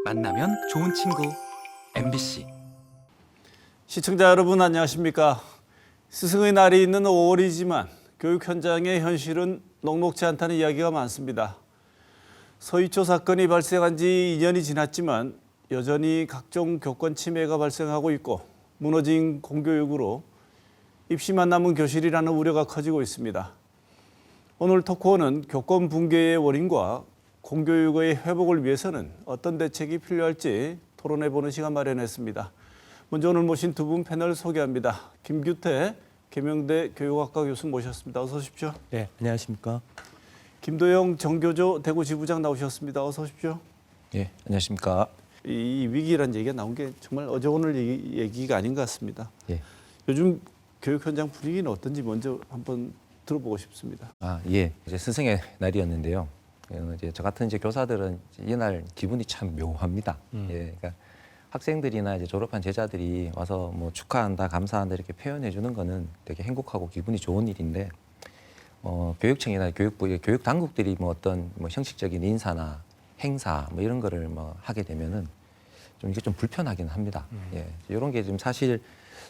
만나면 좋은 친구 MBC. 시청자 여러분 안녕하십니까? 스승의 날이 있는 5월이지만 교육 현장의 현실은 녹록지 않다는 이야기가 많습니다. 서희초 사건이 발생한 지 2년이 지났지만 여전히 각종 교권 침해가 발생하고 있고 무너진 공교육으로 입시만 남은 교실이라는 우려가 커지고 있습니다. 오늘 토크원은 교권 붕괴의 원인과 공교육의 회복을 위해서는 어떤 대책이 필요할지 토론해보는 시간 마련했습니다. 먼저 오늘 모신 두 분 패널 소개합니다. 김규태 계명대 교육학과 교수 모셨습니다. 어서 오십시오. 네, 안녕하십니까. 김도영 정교조 대구 지부장 나오셨습니다. 어서 오십시오. 네, 안녕하십니까. 이 위기라는 얘기가 나온 게 정말 어제 오늘 얘기가 아닌 것 같습니다. 예. 요즘 교육 현장 분위기는 어떤지 먼저 한번 들어보고 싶습니다. 예. 이제 스승의 날이었는데요. 이제 저 같은 이제 교사들은 이날 기분이 참 묘합니다. 예. 그러니까 학생들이나 이제 졸업한 제자들이 와서 뭐 축하한다, 감사한다 이렇게 표현해 주는 거는 되게 행복하고 기분이 좋은 일인데, 교육청이나 교육부, 교육 당국들이 뭐 어떤 뭐 형식적인 인사나 행사 뭐 이런 거를 뭐 하게 되면은 좀 이게 좀 불편하긴 합니다. 예. 이런 게 지금 사실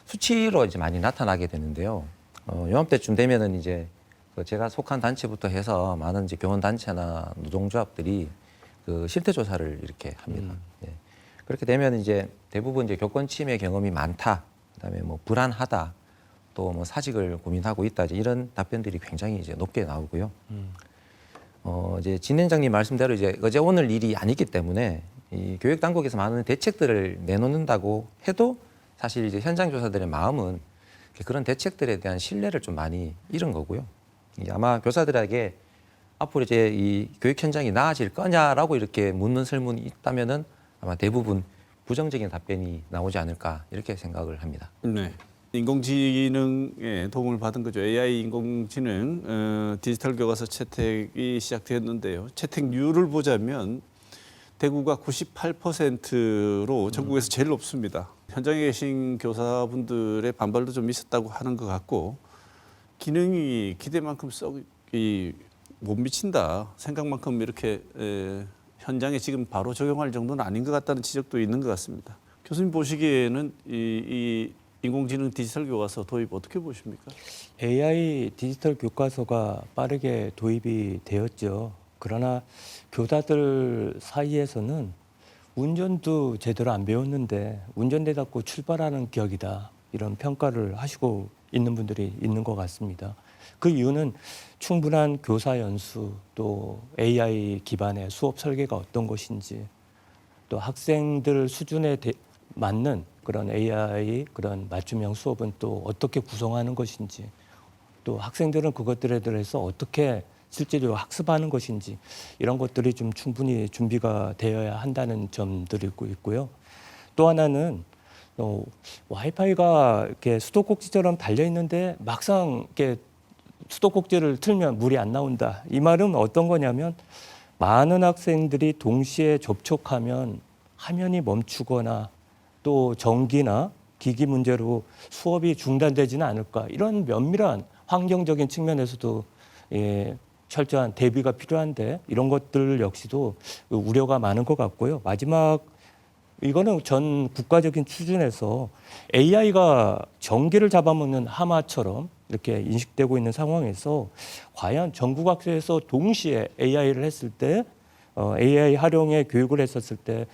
수치로 이제 많이 나타나게 되는데요. 요맘때쯤 되면은 이제 제가 속한 단체부터 해서 많은 이제 교원 단체나 노동조합들이 그 실태 조사를 이렇게 합니다. 예. 그렇게 되면 이제 대부분 이제 교권 침해 경험이 많다, 그다음에 뭐 불안하다, 또 뭐 사직을 고민하고 있다, 이제 이런 답변들이 굉장히 이제 높게 나오고요. 이제 진행장님 말씀대로 이제 어제 오늘 일이 아니기 때문에 이 교육 당국에서 많은 대책들을 내놓는다고 해도 사실 이제 현장 교사들의 마음은 그런 대책들에 대한 신뢰를 좀 많이 잃은 거고요. 아마 교사들에게 앞으로 이제 이 교육 현장이 나아질 거냐라고 이렇게 묻는 설문이 있다면은 아마 대부분 부정적인 답변이 나오지 않을까 이렇게 생각을 합니다. 네. 인공지능의 도움을 받은 거죠. AI 인공지능 디지털 교과서 채택이 시작되었는데요. 채택률을 보자면 대구가 98%로 전국에서 제일 높습니다. 현장에 계신 교사분들의 반발도 좀 있었다고 하는 것 같고, 기능이 기대만큼 못 미친다, 생각만큼 이렇게 현장에 지금 바로 적용할 정도는 아닌 것 같다는 지적도 있는 것 같습니다. 교수님 보시기에는 이 인공지능 디지털 교과서 도입 어떻게 보십니까? AI 디지털 교과서가 빠르게 도입이 되었죠. 그러나 교사들 사이에서는 운전도 제대로 안 배웠는데 운전대 닫고 출발하는 격이다, 이런 평가를 하시고 있는 분들이 있는 것 같습니다. 그 이유는 충분한 교사 연수, 또 AI 기반의 수업 설계가 어떤 것인지, 또 학생들 수준에 맞는 그런 AI 그런 맞춤형 수업은 또 어떻게 구성하는 것인지, 또 학생들은 그것들에 대해서 어떻게 실제로 학습하는 것인지, 이런 것들이 좀 충분히 준비가 되어야 한다는 점들이 있고요. 또 하나는 와이파이가 이렇게 수도꼭지처럼 달려 있는데 막상 이렇게 수도꼭지를 틀면 물이 안 나온다. 이 말은 어떤 거냐면 많은 학생들이 동시에 접촉하면 화면이 멈추거나 또 전기나 기기 문제로 수업이 중단되지는 않을까, 이런 면밀한 환경적인 측면에서도 철저한 대비가 필요한데, 이런 것들 역시도 우려가 많은 것 같고요. 마지막, 이거는 전 국가적인 수준에서 AI가 전기를 잡아먹는 하마처럼 이렇게 인식되고 있는 상황에서 과연 전국 학교에서 동시에 AI를 했을 때, AI 활용의 교육을 했었을 때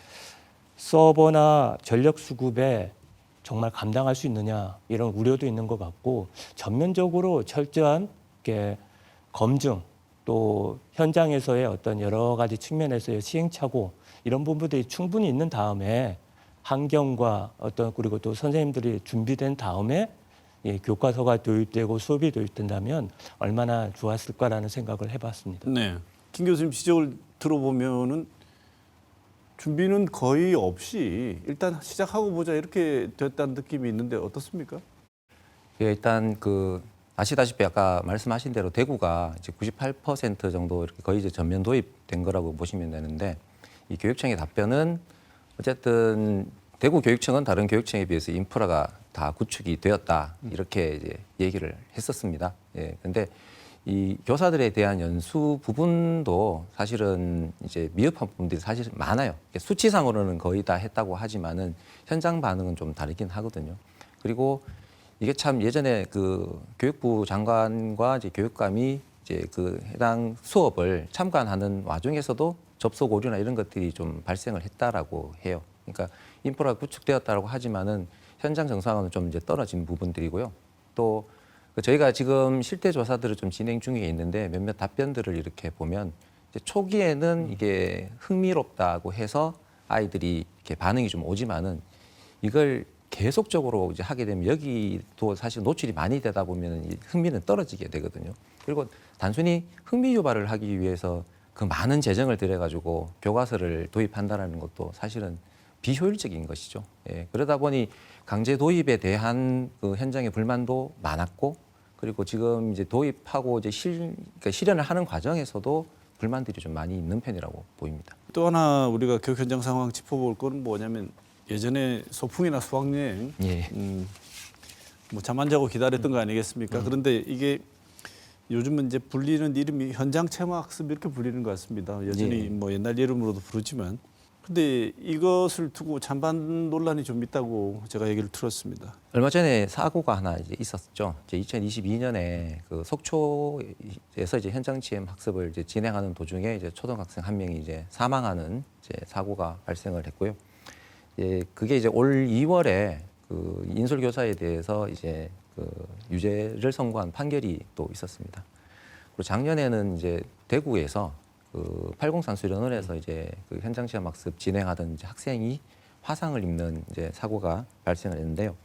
서버나 전력 수급에 정말 감당할 수 있느냐, 이런 우려도 있는 것 같고, 전면적으로 철저한 검증, 또 현장에서의 어떤 여러 가지 측면에서의 시행착오, 이런 부분들이 충분히 있는 다음에 환경과 그리고 또 선생님들이 준비된 다음에 교과서가 도입되고 수업이 도입된다면 얼마나 좋았을까라는 생각을 해봤습니다. 네. 김 교수님 지적을 들어보면은 준비는 거의 없이 일단 시작하고 보자 이렇게 됐다는 느낌이 있는데 어떻습니까? 예, 일단 아시다시피 아까 말씀하신 대로 대구가 이제 98% 정도 이렇게 거의 이제 전면 도입된 거라고 보시면 되는데, 이 교육청의 답변은 어쨌든 대구 교육청은 다른 교육청에 비해서 인프라가 다 구축이 되었다, 이렇게 이제 얘기를 했었습니다. 예, 근데 이 교사들에 대한 연수 부분도 사실은 이제 미흡한 부분들이 사실 많아요. 수치상으로는 거의 다 했다고 하지만은 현장 반응은 좀 다르긴 하거든요. 그리고 이게 참 예전에 그 교육부 장관과 이제 교육감이 이제 그 해당 수업을 참관하는 와중에서도 접속 오류나 이런 것들이 좀 발생을 했다라고 해요. 그러니까 인프라가 구축되었다라고 하지만은 현장 정상화는 좀 이제 떨어진 부분들이고요. 또 저희가 지금 실태 조사들을 좀 진행 중에 있는데 몇몇 답변들을 이렇게 보면 이제 초기에는 이게 흥미롭다고 해서 아이들이 이렇게 반응이 좀 오지만은 이걸 계속적으로 이제 하게 되면 여기도 사실 노출이 많이 되다 보면 흥미는 떨어지게 되거든요. 그리고 단순히 흥미 유발을 하기 위해서 그 많은 재정을 들여가지고 교과서를 도입한다라는 것도 사실은 비효율적인 것이죠. 예, 그러다 보니 강제 도입에 대한 그 현장의 불만도 많았고, 그리고 지금 이제 도입하고 이제 그러니까 실현을 하는 과정에서도 불만들이 좀 많이 있는 편이라고 보입니다. 또 하나 우리가 교육 현장 상황 짚어볼 거는 뭐냐면 예전에 소풍이나 수학여행 예. 뭐 잠 안 자고 기다렸던 거 아니겠습니까? 그런데 이게 요즘은 이제 불리는 이름이 현장 체험 학습 이렇게 불리는 것 같습니다. 여전히 예. 뭐 옛날 이름으로도 부르지만, 근데 이것을 두고 찬반 논란이 좀 있다고 제가 얘기를 들었습니다. 얼마 전에 사고가 하나 이제 있었죠. 이제 2022년에 그 속초에서 이제 현장 체험 학습을 이제 진행하는 도중에 이제 초등학생 한 명이 이제 사망하는 이제 사고가 발생을 했고요. 그게 이제 올 2월에 그 인솔 교사에 대해서 이제 그 유죄를 선고한 판결이 또 있었습니다. 그리고 작년에는 이제 대구에서 그 803 수련원에서 이제 그 현장 체험 학습 진행하던 이제 학생이 화상을 입는 이제 사고가 발생을 했는데요.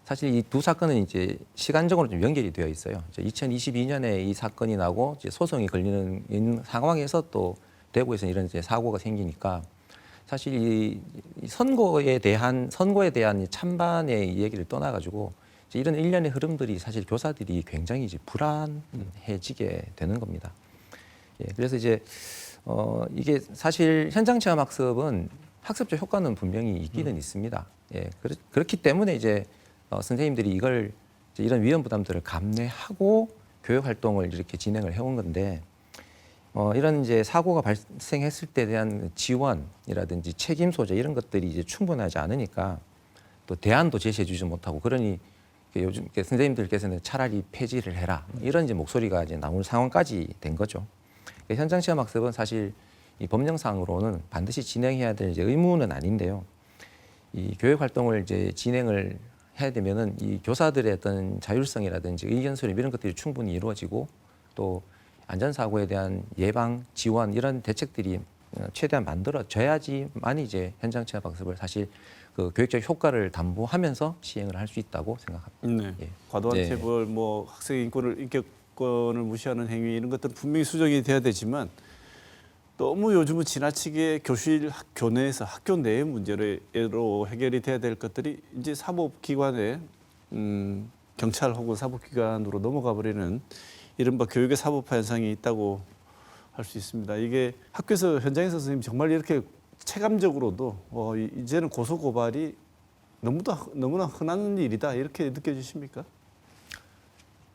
사실 이 두 사건은 이제 시간적으로 좀 연결이 되어 있어요. 2022년에 이 사건이 나고 이제 소송이 걸리는 상황에서 또 대구에서 이런 이제 사고가 생기니까 사실 이 선거에 대한 찬반의 얘기를 떠나가지고 이런 일련의 흐름들이 사실 교사들이 굉장히 이제 불안해지게 되는 겁니다. 예, 그래서 이제 이게 사실 현장 체험 학습은 학습적 효과는 분명히 있기는 있습니다. 예, 그렇기 때문에 이제 선생님들이 이걸 이제 이런 위험 부담들을 감내하고 교육 활동을 이렇게 진행을 해온 건데. 이런 이제 사고가 발생했을 때 대한 지원이라든지 책임 소재 이런 것들이 이제 충분하지 않으니까 또 대안도 제시해주지 못하고, 그러니 요즘 선생님들께서는 차라리 폐지를 해라 이런 이제 목소리가 이제 나올 상황까지 된 거죠. 현장 체험 학습은 사실 이 법령상으로는 반드시 진행해야 될 이제 의무는 아닌데요. 이 교육 활동을 이제 진행을 해야 되면은 이 교사들의 어떤 자율성이라든지 의견 수렴 이런 것들이 충분히 이루어지고, 또 안전사고에 대한 예방, 지원 이런 대책들이 최대한 만들어져야지만 이제 현장 체험 학습을 사실 그 교육적 효과를 담보하면서 시행을 할 수 있다고 생각합니다. 네. 예. 과도한 네. 체벌, 뭐 학생 인격권을 무시하는 행위 이런 것들은 분명히 수정이 돼야 되지만 너무 요즘은 지나치게 교실 교내에서 학교 내의 문제로 해결이 돼야 될 것들이 이제 사법기관에 경찰 혹은 사법기관으로 넘어가 버리는 이른바 교육의 사법화 현상이 있다고 할 수 있습니다. 이게 학교에서 현장에서 선생님 정말 이렇게 체감적으로도 이제는 고소 고발이 너무나 흔한 일이다 이렇게 느껴지십니까?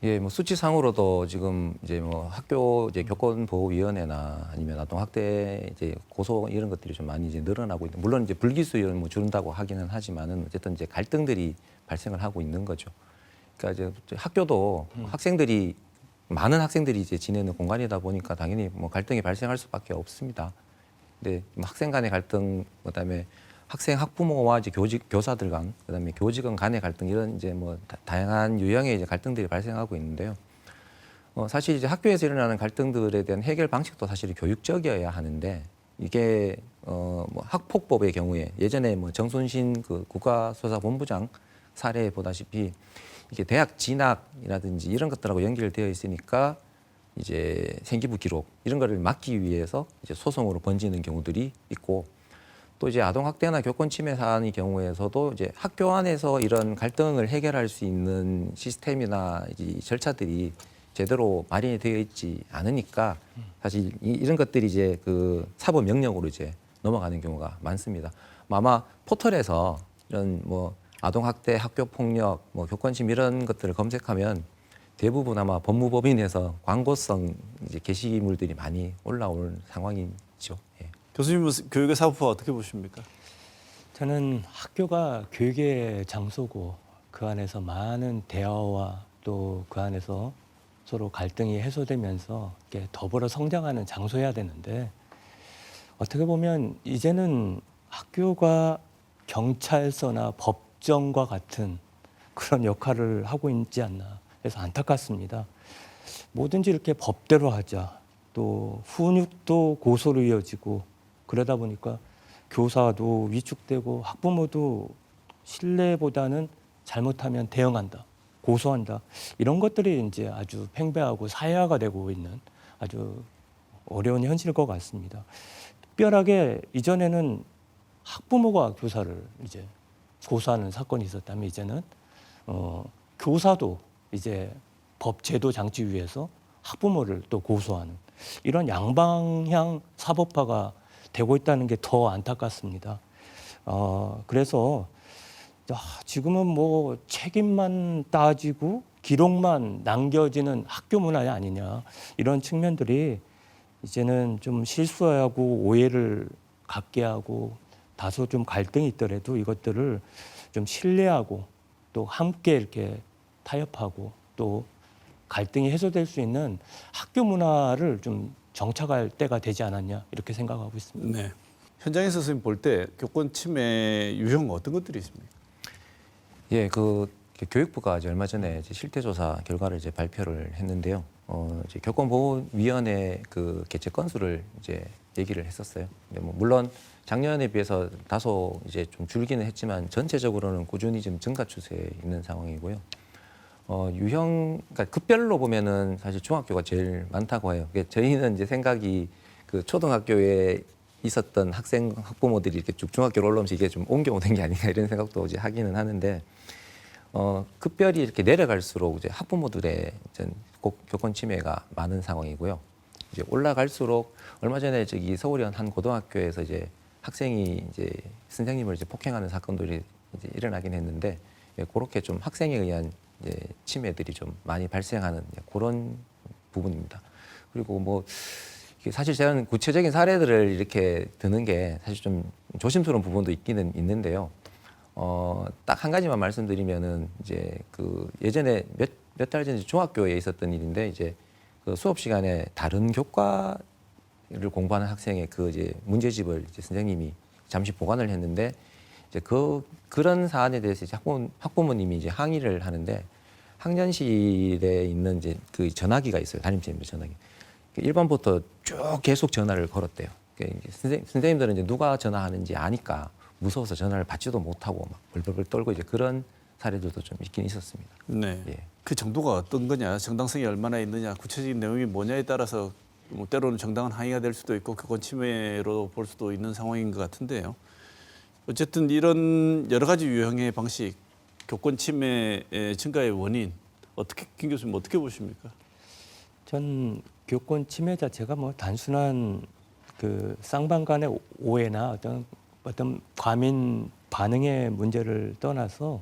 예, 뭐 수치상으로도 지금 이제 뭐 학교 이제 교권보호위원회나 아니면 아동학대 이제 고소 이런 것들이 좀 많이 이제 늘어나고 있는. 물론 이제 불기소 이런 뭐 줄인다고 하기는 하지만은 어쨌든 이제 갈등들이 발생을 하고 있는 거죠. 그러니까 이제 학교도 많은 학생들이 이제 지내는 공간이다 보니까 당연히 뭐 갈등이 발생할 수밖에 없습니다. 근데 뭐 학생 간의 갈등, 그다음에 학생 학부모와 이제 교사들 간, 그다음에 교직원 간의 갈등 이런 이제 뭐 다양한 유형의 이제 갈등들이 발생하고 있는데요. 사실 이제 학교에서 일어나는 갈등들에 대한 해결 방식도 사실 교육적이어야 하는데 이게 뭐 학폭법의 경우에 예전에 뭐 정순신 그 국가수사본부장 사례 보다시피 이게 대학 진학이라든지 이런 것들하고 연결되어 있으니까 이제 생기부 기록 이런 거를 막기 위해서 이제 소송으로 번지는 경우들이 있고, 또 이제 아동학대나 교권 침해 사안의 경우에서도 이제 학교 안에서 이런 갈등을 해결할 수 있는 시스템이나 이 절차들이 제대로 마련이 되어 있지 않으니까 사실 이런 것들이 이제 그 사법 명령으로 이제 넘어가는 경우가 많습니다. 아마 포털에서 이런 뭐 아동학대, 학교폭력, 뭐 교권침 이런 것들을 검색하면 대부분 아마 법무법인에서 광고성 이제 게시물들이 많이 올라올 상황이죠. 예. 교수님은 교육의 사법화 어떻게 보십니까? 저는 학교가 교육의 장소고 그 안에서 많은 대화와 또 그 안에서 서로 갈등이 해소되면서 이렇게 더불어 성장하는 장소여야 되는데 어떻게 보면 이제는 학교가 경찰서나 법정과 같은 그런 역할을 하고 있지 않나 해서 안타깝습니다. 뭐든지 이렇게 법대로 하자. 또 훈육도 고소로 이어지고 그러다 보니까 교사도 위축되고 학부모도 신뢰보다는 잘못하면 대응한다, 고소한다. 이런 것들이 이제 아주 팽배하고 사회화가 되고 있는 아주 어려운 현실일 것 같습니다. 특별하게 이전에는 학부모가 교사를 이제 고소하는 사건이 있었다면 이제는 교사도 이제 법 제도 장치 위에서 학부모를 또 고소하는 이런 양방향 사법화가 되고 있다는 게 더 안타깝습니다. 그래서 지금은 뭐 책임만 따지고 기록만 남겨지는 학교 문화 아니냐 이런 측면들이 이제는 좀 실수하고 오해를 갖게 하고 다소 좀 갈등이 있더라도 이것들을 좀 신뢰하고 또 함께 이렇게 타협하고 또 갈등이 해소될 수 있는 학교 문화를 좀 정착할 때가 되지 않았냐 이렇게 생각하고 있습니다. 네. 현장에서 선생님 볼 때 교권 침해 유형 어떤 것들이 있습니까? 예, 그 교육부가 이제 얼마 전에 이제 실태조사 결과를 이제 발표를 했는데요. 이제 교권보호위원회 그 개최 건수를 이제 얘기를 했었어요. 근데 뭐 물론 작년에 비해서 다소 이제 좀 줄기는 했지만 전체적으로는 꾸준히 좀 증가 추세에 있는 상황이고요. 유형, 그러니까 급별로 보면은 사실 중학교가 제일 많다고 해요. 그러니까 저희는 이제 생각이 그 초등학교에 있었던 학생 학부모들이 이렇게 쭉 중학교로 올라오면서 이게 좀 옮겨오는 게 아닌가 이런 생각도 이제 하기는 하는데 급별히 이렇게 내려갈수록 이제 학부모들의 교권 침해가 많은 상황이고요. 이제 올라갈수록 얼마 전에 저기 서울의 한 고등학교에서 이제 학생이 이제 선생님을 이제 폭행하는 사건들이 이제 일어나긴 했는데 그렇게 좀 학생에 의한 이제 침해들이 좀 많이 발생하는 그런 부분입니다. 그리고 뭐 사실 저는 구체적인 사례들을 이렇게 드는 게 사실 좀 조심스러운 부분도 있기는 있는데요. 딱 한 가지만 말씀드리면은 이제 그 예전에 몇 달 전에 중학교에 있었던 일인데 이제 그 수업 시간에 다른 교과를 공부하는 학생의 그 이제 문제집을 이제 선생님이 잠시 보관을 했는데 이제 그런 사안에 대해서 이제 학부모님이 이제 항의를 하는데 학년실에 있는 이제 그 전화기가 있어요. 담임선생님들 전화기. 1번부터 쭉 계속 전화를 걸었대요. 선생님들은 이제 누가 전화하는지 아니까 무서워서 전화를 받지도 못하고 막 벌벌벌 떨고 이제 그런 사례들도 좀 있긴 있었습니다. 네. 예. 그 정도가 어떤 거냐, 정당성이 얼마나 있느냐, 구체적인 내용이 뭐냐에 따라서 뭐 때로는 정당한 항의가 될 수도 있고 교권 침해로 볼 수도 있는 상황인 것 같은데요. 어쨌든 이런 여러 가지 유형의 방식, 교권 침해 증가의 원인 어떻게 김 교수님 어떻게 보십니까? 전 교권 침해 자체가 뭐 단순한 그 쌍방 간의 오해나 어떤 과민 반응의 문제를 떠나서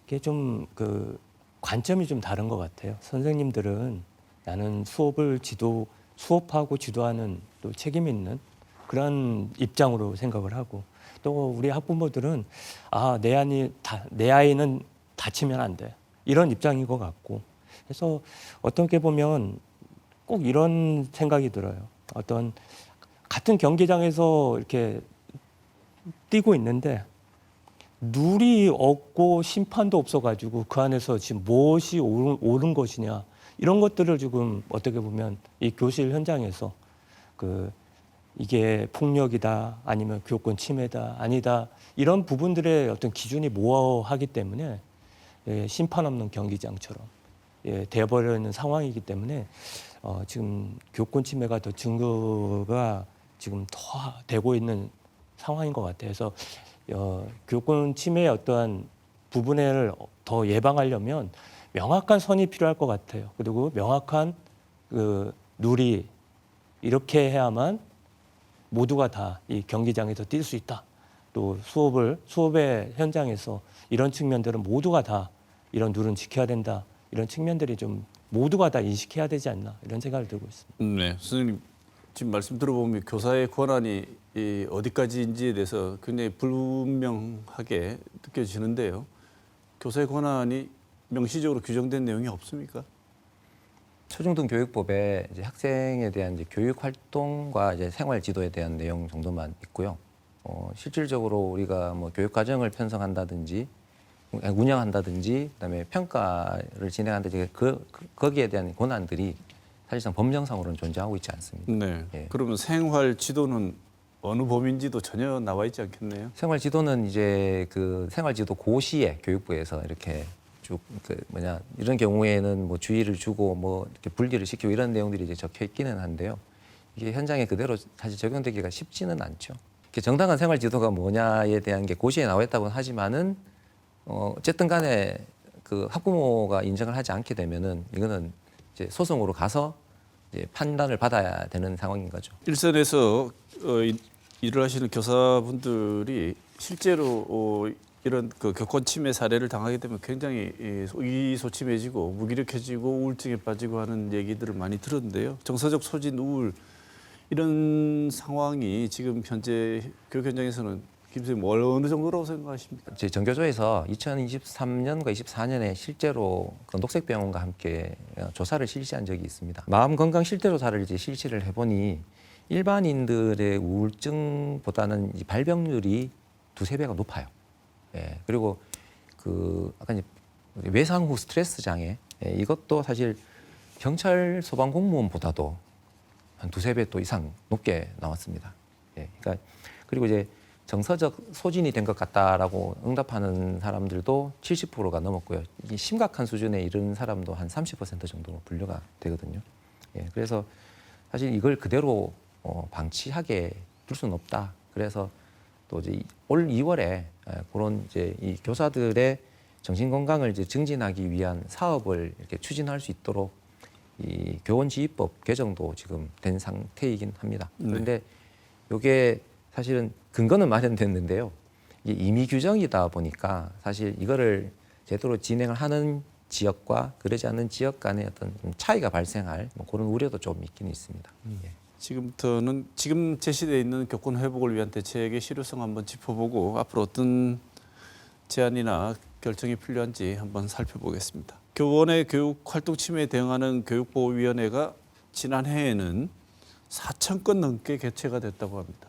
이게 좀 그 관점이 좀 다른 것 같아요. 선생님들은 나는 수업하고 지도하는 또 책임 있는 그런 입장으로 생각을 하고 또 우리 학부모들은 내 아이는 다치면 안 돼. 이런 입장인 것 같고 그래서 어떻게 보면 꼭 이런 생각이 들어요. 어떤 같은 경기장에서 이렇게 뛰고 있는데 룰이 없고 심판도 없어가지고 그 안에서 지금 무엇이 옳은 것이냐 이런 것들을 지금 어떻게 보면 이 교실 현장에서 이게 폭력이다 아니면 교권 침해다 아니다 이런 부분들의 어떤 기준이 모호하기 때문에 심판 없는 경기장처럼 되어버려 있는 상황이기 때문에 지금 교권 침해가 더 증거가 지금 더 되고 있는 상황인 것 같아요. 그래서 교권 침해의 어떠한 부분을 더 예방하려면 명확한 선이 필요할 것 같아요. 그리고 명확한 그 룰이 이렇게 해야만 모두가 다 이 경기장에서 뛸 수 있다. 또 수업의 현장에서 이런 측면들은 모두가 다 이런 룰은 지켜야 된다. 이런 측면들이 좀 모두가 다 인식해야 되지 않나 이런 생각을 들고 있습니다. 네, 선생님 지금 말씀 들어보면 교사의 권한이 어디까지인지에 대해서 굉장히 불분명하게 느껴지는데요. 교사의 권한이 명시적으로 규정된 내용이 없습니까? 초중등교육법에 이제 학생에 대한 이제 교육 활동과 이제 생활 지도에 대한 내용 정도만 있고요. 실질적으로 우리가 뭐 교육 과정을 편성한다든지 운영한다든지 그다음에 평가를 진행한다든지 거기에 대한 권한들이 사실상 법령상으로는 존재하고 있지 않습니다. 네. 예. 그러면 생활 지도는 어느 범위인지도 전혀 나와 있지 않겠네요. 생활 지도는 이제 그 생활 지도 고시에 교육부에서 이렇게 쭉 이런 경우에는 뭐 주의를 주고 뭐 이렇게 분리를 시키고 이런 내용들이 이제 적혀 있기는 한데요. 이게 현장에 그대로 사실 적용되기가 쉽지는 않죠. 이렇게 정당한 생활 지도가 뭐냐에 대한 게 고시에 나와 있다고는 하지만은 어쨌든 간에 그 학부모가 인정을 하지 않게 되면은 이거는 이제 소송으로 가서 이제 판단을 받아야 되는 상황인 거죠. 일선에서 일을 하시는 교사분들이 실제로 이런 그 교권 침해 사례를 당하게 되면 굉장히 의기소침해지고 무기력해지고 우울증에 빠지고 하는 얘기들을 많이 들었는데요. 정서적 소진, 우울 이런 상황이 지금 현재 교육 현장에서는 김 선생님 어느 정도라고 생각하십니까? 저희 전교조에서 2023년과 24년에 실제로 그 녹색병원과 함께 조사를 실시한 적이 있습니다. 마음건강 실태조사를 이제 실시를 해보니 일반인들의 우울증보다는 이 발병률이 2~3배가 높아요. 예, 그리고 그 아까 이제 외상 후 스트레스 장애 이것도 사실 경찰 소방 공무원보다도 한 2~3배 또 이상 높게 나왔습니다. 예, 그러니까 그리고 이제 정서적 소진이 된 것 같다라고 응답하는 사람들도 70%가 넘었고요. 이게 심각한 수준에 이른 사람도 한 30% 정도 분류가 되거든요. 예, 그래서 사실 이걸 그대로 방치하게 둘 수는 없다. 그래서 또 이제 올 2월에 그런 이제 이 교사들의 정신 건강을 이제 증진하기 위한 사업을 이렇게 추진할 수 있도록 이 교원지휘법 개정도 지금 된 상태이긴 합니다. 그런데 이게 사실은 근거는 마련됐는데요. 이게 임의 규정이다 보니까 사실 이거를 제대로 진행을 하는 지역과 그러지 않는 지역 간의 어떤 차이가 발생할 뭐 그런 우려도 좀 있긴 있습니다. 예. 지금부터는 지금 제시되어 있는 교권 회복을 위한 대책의 실효성 한번 짚어보고 앞으로 어떤 제안이나 결정이 필요한지 한번 살펴보겠습니다. 교원의 교육 활동 침해에 대응하는 교육보호위원회가 지난해에는 4,000건 넘게 개최가 됐다고 합니다.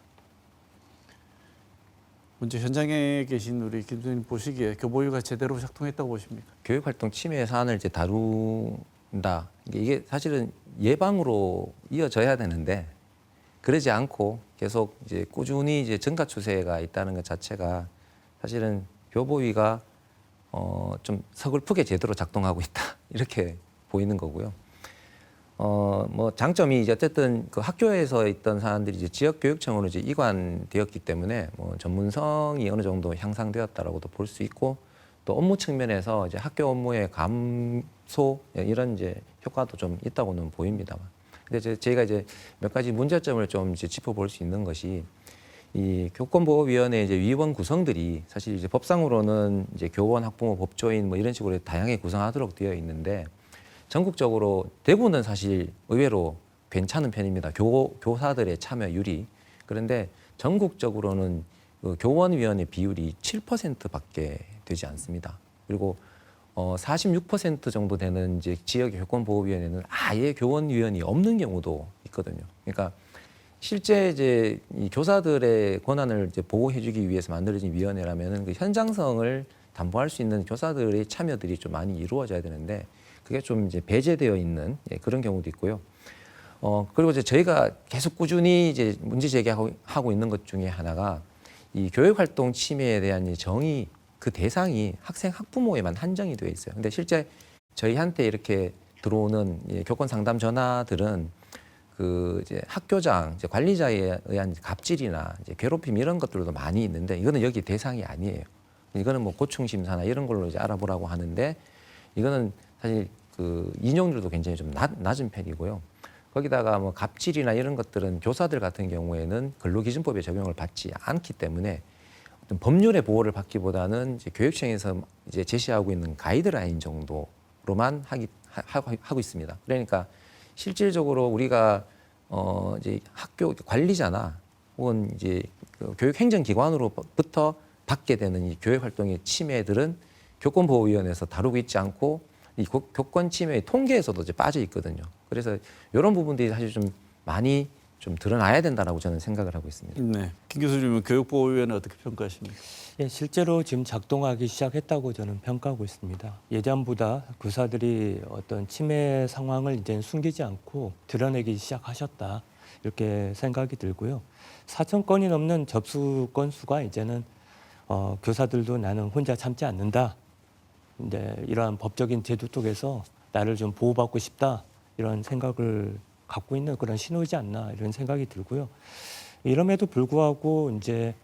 먼저 현장에 계신 우리 김 선생님 보시기에 교보위가 제대로 작동했다고 보십니까? 교육 활동 침해 사안을 이제 다룬다. 이게 사실은 예방으로 이어져야 되는데 그러지 않고 계속 이제 꾸준히 이제 증가 추세가 있다는 것 자체가 사실은 교보위가 좀 서글프게 제대로 작동하고 있다 이렇게 보이는 거고요. 뭐 장점이 이제 어쨌든 그 학교에서 있던 사람들이 이제 지역교육청으로 이제 이관되었기 때문에 뭐 전문성이 어느 정도 향상되었다라고도 볼 수 있고 또 업무 측면에서 이제 학교 업무의 감소 이런 이제 효과도 좀 있다고는 보입니다만. 근데 저희가 이제 몇 가지 문제점을 좀 이제 짚어볼 수 있는 것이 이 교권보호위원회 이제 위원 구성들이 사실 이제 법상으로는 이제 교원, 학부모, 법조인 뭐 이런 식으로 다양하게 구성하도록 되어 있는데. 전국적으로 대부분은 사실 의외로 괜찮은 편입니다. 교사들의 참여율이. 그런데 전국적으로는 그 교원위원회 비율이 7%밖에 되지 않습니다. 그리고 46% 정도 되는 이제 지역의 교권보호위원회는 아예 교원위원이 없는 경우도 있거든요. 그러니까 실제 이제 이 교사들의 권한을 이제 보호해주기 위해서 만들어진 위원회라면은 그 현장성을 담보할 수 있는 교사들의 참여들이 좀 많이 이루어져야 되는데. 그게 좀 이제 배제되어 있는 그런 경우도 있고요. 그리고 이제 저희가 계속 꾸준히 이제 문제 제기하고 있는 것 중에 하나가 이 교육활동 침해에 대한 정의 그 대상이 학생 학부모에만 한정이 되어 있어요. 근데 실제 저희한테 이렇게 들어오는 교권 상담 전화들은 그 이제 학교장, 이제 관리자에 의한 갑질이나 이제 괴롭힘 이런 것들도 많이 있는데 이거는 여기 대상이 아니에요. 이거는 뭐 고충 심사나 이런 걸로 이제 알아보라고 하는데 이거는 사실 그 인용률도 굉장히 좀 낮은 편이고요. 거기다가 뭐 갑질이나 이런 것들은 교사들 같은 경우에는 근로기준법에 적용을 받지 않기 때문에 어떤 법률의 보호를 받기보다는 이제 교육청에서 이제 제시하고 있는 가이드라인 정도 방식으로만 하고 있습니다. 그러니까 실질적으로 우리가 이제 학교 관리자나 혹은 이제 그 교육행정기관으로부터 받게 되는 이 교육 활동의 침해들은 교권보호위원회에서 다루고 있지 않고 이 교권 침해의 통계에서도 이제 빠져 있거든요. 그래서 이런 부분들이 사실 좀 많이 좀 드러나야 된다라고 저는 생각을 하고 있습니다. 네. 김 교수님은 교육보호위원회 어떻게 평가하십니까? 예, 실제로 지금 작동하기 시작했다고 저는 평가하고 있습니다. 예전보다 교사들이 어떤 침해 상황을 이제 숨기지 않고 드러내기 시작하셨다 이렇게 생각이 들고요. 4천 건이 넘는 접수 건수가 이제는 교사들도 나는 혼자 참지 않는다. 이제 이러한 법적인 제도 속에서 나를 좀 보호받고 싶다 이런 생각을 갖고 있는 그런 신호이지 않나 이런 생각이 들고요. 이럼에도 불구하고 이제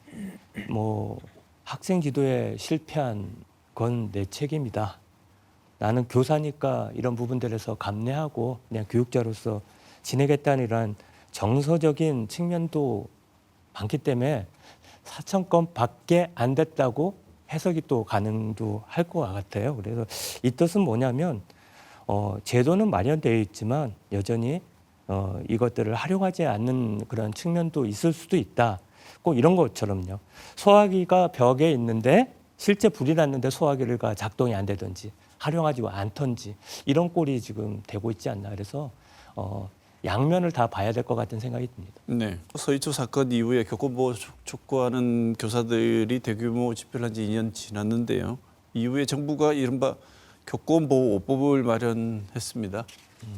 뭐 학생 지도에 실패한 건 내 책임이다. 나는 교사니까 이런 부분들에서 감내하고 그냥 교육자로서 지내겠다는 이런 정서적인 측면도 많기 때문에 4천 건밖에 안 됐다고 해석이 또 가능도 할 것 같아요. 그래서 이 뜻은 뭐냐면 제도는 마련되어 있지만 여전히 이것들을 활용하지 않는 그런 측면도 있을 수도 있다. 꼭 이런 것처럼요. 소화기가 벽에 있는데 실제 불이 났는데 소화기가 작동이 안 되든지 활용하지 않던지 이런 꼴이 지금 되고 있지 않나. 그래서 양면을 다 봐야 될 것 같은 생각이 듭니다. 네. 서희초 사건 이후에 교권보호 촉구하는 교사들이 대규모 집회를 한 지 2년 지났는데요. 이후에 정부가 이른바 교권보호법을 마련했습니다.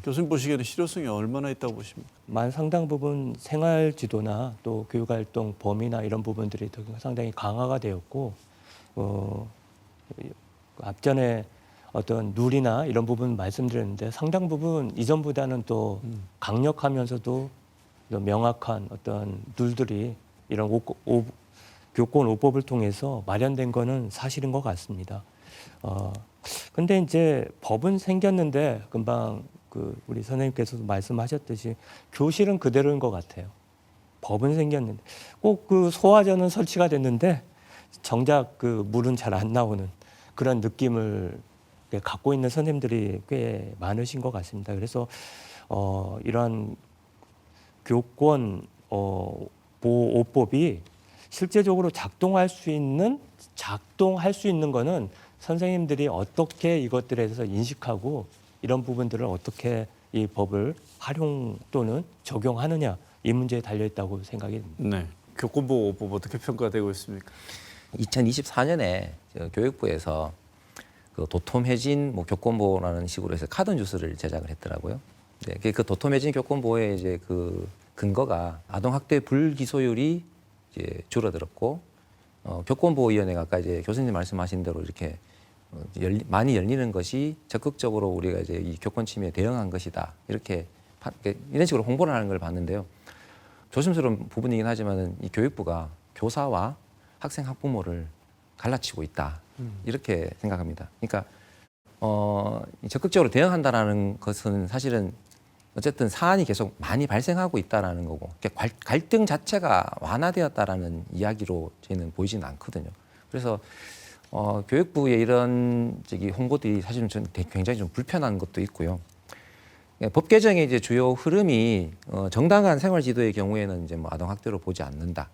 교수님 보시기에는 실효성이 얼마나 있다고 보십니까? 상당 부분 생활 지도나 또 교육활동 범위나 이런 부분들이 상당히 강화가 되었고 앞전에 어떤 룰이나 이런 부분 말씀드렸는데 상당 부분 이전보다는 또 강력하면서도 명확한 어떤 룰들이 이런 교권 5법을 통해서 마련된 거는 사실인 것 같습니다. 근데 이제 법은 생겼는데 금방 우리 선생님께서도 말씀하셨듯이 교실은 그대로인 것 같아요. 법은 생겼는데 꼭 소화전은 설치가 됐는데 정작 물은 잘 안 나오는 그런 느낌을 갖고 있는 선생님들이 꽤 많으신 것 같습니다. 그래서 이러한 교권 보호 5법이 실제적으로 작동할 수 있는 거는 선생님들이 어떻게 이것들에 대해서 인식하고 이런 부분들을 어떻게 이 법을 활용 또는 적용하느냐 이 문제에 달려 있다고 생각이 듭니다. 네. 교권보호법 어떻게 평가되고 있습니까? 2024년에 교육부에서 도톰해진 교권보호라는 식으로 해서 카드 뉴스를 제작을 했더라고요. 네, 그 도톰해진 교권보호의 이제 그 근거가 아동학대 불기소율이 이제 줄어들었고 교권보호위원회가 아까 이제 교수님 말씀하신 대로 이렇게 많이 열리는 것이 적극적으로 우리가 이제 이 교권 침해에 대응한 것이다. 이렇게 이런 식으로 홍보를 하는 걸 봤는데요. 조심스러운 부분이긴 하지만은 이 교육부가 교사와 학생 학부모를 갈라치고 있다. 이렇게 생각합니다. 그러니까 적극적으로 대응한다라는 것은 사실은 어쨌든 사안이 계속 많이 발생하고 있다라는 거고 갈등 자체가 완화되었다라는 이야기로 저희는 보이지는 않거든요. 그래서 교육부의 이런 홍보들이 사실은 저는 굉장히 좀 불편한 것도 있고요. 법 개정의 이제 주요 흐름이 정당한 생활 지도의 경우에는 이제 아동 학대로 보지 않는다.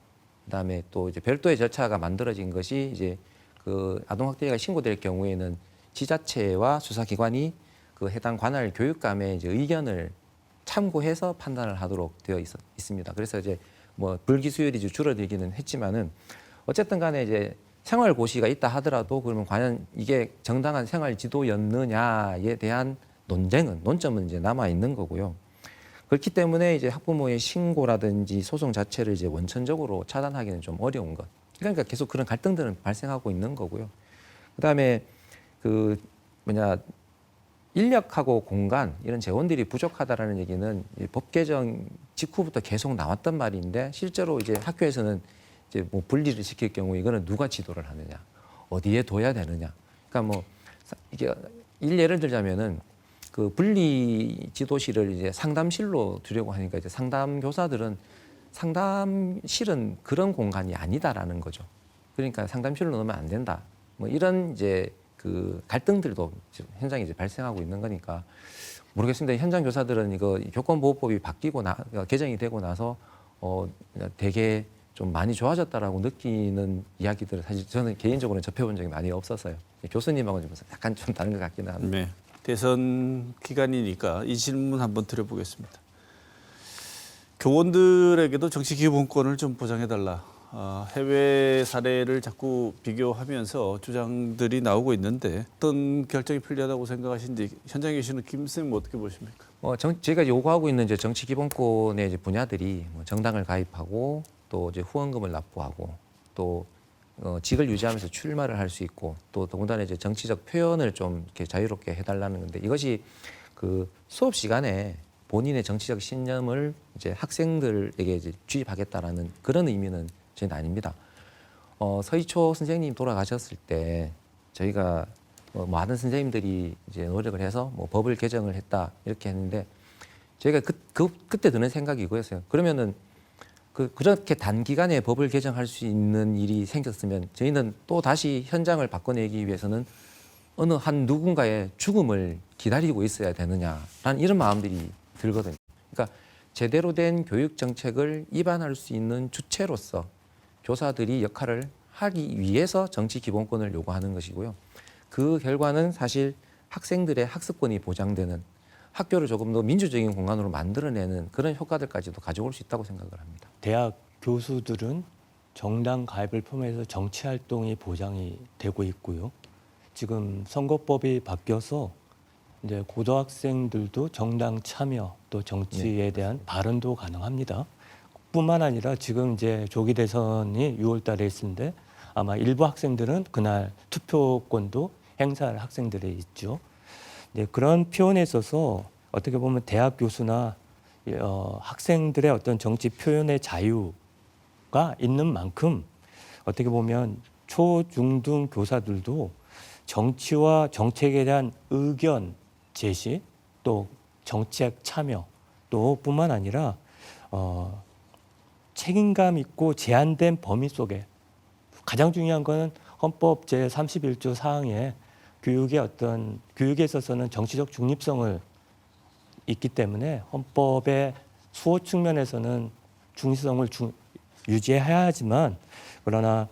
그다음에 또 이제 별도의 절차가 만들어진 것이 이제 아동 학대가 신고될 경우에는 지자체와 수사기관이 해당 관할 교육감의 이제 의견을 참고해서 판단을 하도록 되어 있습니다. 그래서 이제 불기수율이 줄어들기는 했지만은 어쨌든 간에 이제 생활 고시가 있다 하더라도 그러면 과연 이게 정당한 생활 지도였느냐에 대한 논점은 이제 남아 있는 거고요. 그렇기 때문에 이제 학부모의 신고라든지 소송 자체를 이제 원천적으로 차단하기는 좀 어려운 것. 그러니까 계속 그런 갈등들은 발생하고 있는 거고요. 그다음에 인력하고 공간 이런 재원들이 부족하다라는 얘기는 법 개정 직후부터 계속 나왔던 말인데 실제로 이제 학교에서는 이제 분리를 시킬 경우 이거는 누가 지도를 하느냐, 어디에 둬야 되느냐. 그러니까 이게 예를 들자면은 분리 지도실을 이제 상담실로 두려고 하니까 이제 상담 교사들은 상담실은 그런 공간이 아니다라는 거죠. 그러니까 상담실로 넣으면 안 된다. 이런 이제 그 갈등들도 지금 현장에 이제 발생하고 있는 거니까 모르겠습니다. 현장 교사들은 이거 교권보호법이 바뀌고 개정이 되고 나서 되게 좀 많이 좋아졌다라고 느끼는 이야기들을 사실 저는 개인적으로는 접해본 적이 많이 없어서요. 교수님하고는 좀 약간 좀 다른 것 같기는 합니다. 네. 대선 기간이니까 이 질문 한번 드려보겠습니다. 교원들에게도 정치 기본권을 좀 보장해달라. 해외 사례를 자꾸 비교하면서 주장들이 나오고 있는데 어떤 결정이 필요하다고 생각하시는지 현장에 계시는 김 선생님 어떻게 보십니까? 제가 요구하고 있는 이제 정치 기본권의 이제 분야들이 뭐 정당을 가입하고 또 이제 후원금을 납부하고 또 직을 유지하면서 출마를 할 수 있고 또 더군다나 이제 정치적 표현을 좀 이렇게 자유롭게 해달라는 건데 이것이 그 수업 시간에 본인의 정치적 신념을 이제 학생들에게 이제 주입하겠다라는 그런 의미는 저희는 아닙니다. 서희초 선생님 돌아가셨을 때 저희가 많은 선생님들이 이제 노력을 해서 뭐 법을 개정을 했다 이렇게 했는데 저희가 그때 드는 생각이 이거였어요. 그러면은 그렇게 단기간에 법을 개정할 수 있는 일이 생겼으면 저희는 또 다시 현장을 바꿔내기 위해서는 어느 한 누군가의 죽음을 기다리고 있어야 되느냐라는 이런 마음들이 들거든요. 그러니까 제대로 된 교육 정책을 입안할 수 있는 주체로서 교사들이 역할을 하기 위해서 정치 기본권을 요구하는 것이고요. 그 결과는 사실 학생들의 학습권이 보장되는 학교를 조금 더 민주적인 공간으로 만들어내는 그런 효과들까지도 가져올 수 있다고 생각을 합니다. 대학 교수들은 정당 가입을 포함해서 정치 활동이 보장이 되고 있고요. 지금 선거법이 바뀌어서 이제 고등학생들도 정당 참여 또 정치에 대한 발언도 가능합니다. 뿐만 아니라 지금 이제 조기 대선이 6월 달에 있는데 아마 일부 학생들은 그날 투표권도 행사할 학생들이 있죠. 네, 그런 표현에 있어서 어떻게 보면 대학 교수나 학생들의 어떤 정치 표현의 자유가 있는 만큼 어떻게 보면 초, 중, 등 교사들도 정치와 정책에 대한 의견 제시 또 정책 참여 또 뿐만 아니라 책임감 있고 제한된 범위 속에 가장 중요한 것은 헌법 제31조 사항에 교육에 있어서는 정치적 중립성을 있기 때문에 헌법의 수호 측면에서는 중립성을 유지해야 하지만 그러나